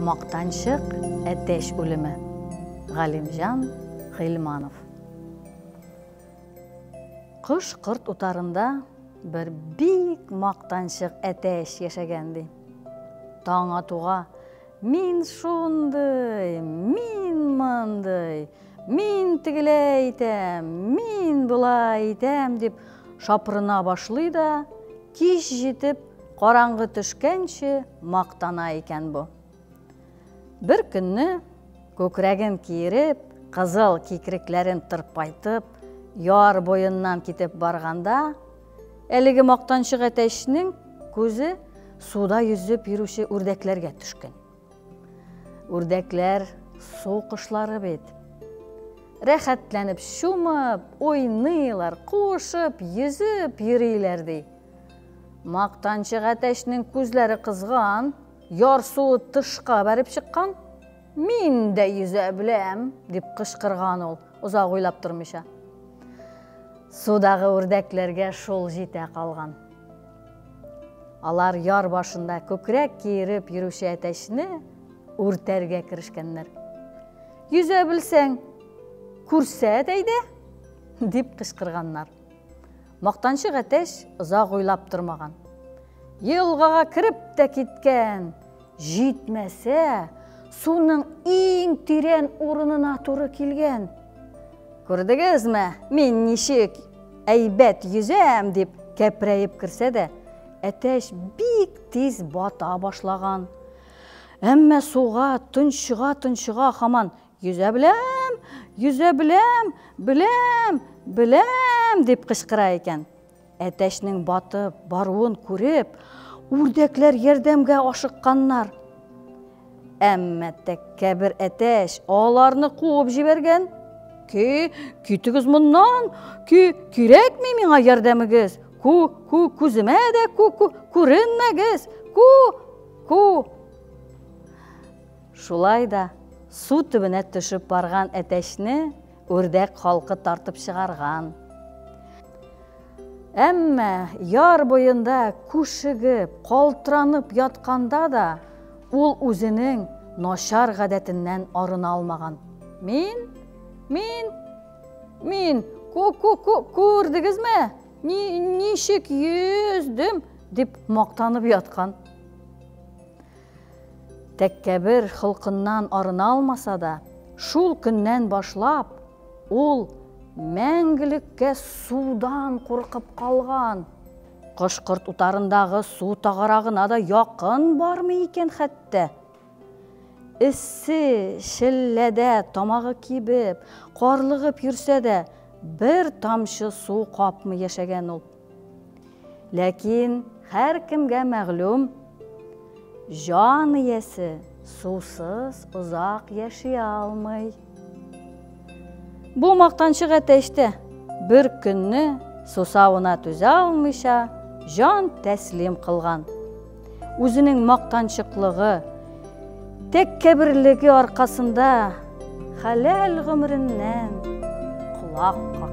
Мақтаншық әтеш өлімі. Ғалимжан Ғилманов. Құш қырт ұтарында бір бик мақтаншық әтеш яшагенди. Таң атуға «Мин шундай, мин мандай, мин тигилей итем, мин булай итем» деп шапырына башлый да, киш жетіп, қараңғы түшкенше мақтана екен бұ. Бір күнні көкірегін киіріп, қызыл кекіреклерін тырпайтып, яр бойыннан кетіп барғанда, әлігі мақтаншық әтешінің көзі суда yüзіп жүруші үрдеклерге түшкен. Үрдеклер су құшлары бет. Рәхәтләніп шумып, ойнылар, қошып, yüзіп йөриләрди. Мақтаншық әтешінің көзлері қызған, яр суы тышқа бәріп шыққан. «Мин дә yüзә білем» деп қышқырған ол, ұзақ ойлап тұрмыша. Судағы үрдеклерге шол жете қалған. Алар яр башында көкірек киіріп жүруші әтешіні үртерге кірішкенлер. «Yüзә білсең, күрсәт әйде» деп қышқырғаннар. Мақтаншық әтеш ұзақ ойлап тұрмаған. Елғаға кіріп тә кеткен, жетмәсе, суның ең тирен орынына туры келген. «Көрдіңіз ме, мен нешек әйбәт yüзәм» деп кәпірейіп кірсе де, әтеш бик тез бата башлаған. Әммә суға тұншыға хаман «Yüзә білем, yüzә білем, білем, білем» деп қышқыра екен. Әтешнің батып баруын көріп, үрдеклер ердемге ашыққаннар. Әммә тәккәбір әтеш аларны қуып жіберген. «Кетігіз мұннан, керек ме миңа ердемігіз? Көзіме де көрінмегіз, Шулай да су түбіне түшіп барған әтешні үрдек халқы тартып шығарған. Әммә яр бойында күшігіп, қалтыранып ятқанда да, ол өзінің нашар ғадетінен арына алмаған. Мен, көрдіңіз ме? Нешек yüздім деп мақтанып ятқан. Тәккәбір хылқыннан арына алмаса да, шул күннен башлап, ол мәңгілікке судан қорқып қалған. Құшқырт ұтарындағы су тағарағына да яқын бармы екен хәтті. Ісі, шілләдә тамағы кибіп, қарлығып жүрсе де, бір тамшы су қапмы яшәген ол. Ләкин, һәр кемгә мәғлум, жан иесі сусыз ұзақ яши алмай. Бұл мақтаншық әтешті бір күнні сусауына түзә алмыша жан тәслим қылған. Өзінің мақтаншықлығы, тәккәбірлігі арқасында халәл ғұмырыннан құлақ қақты.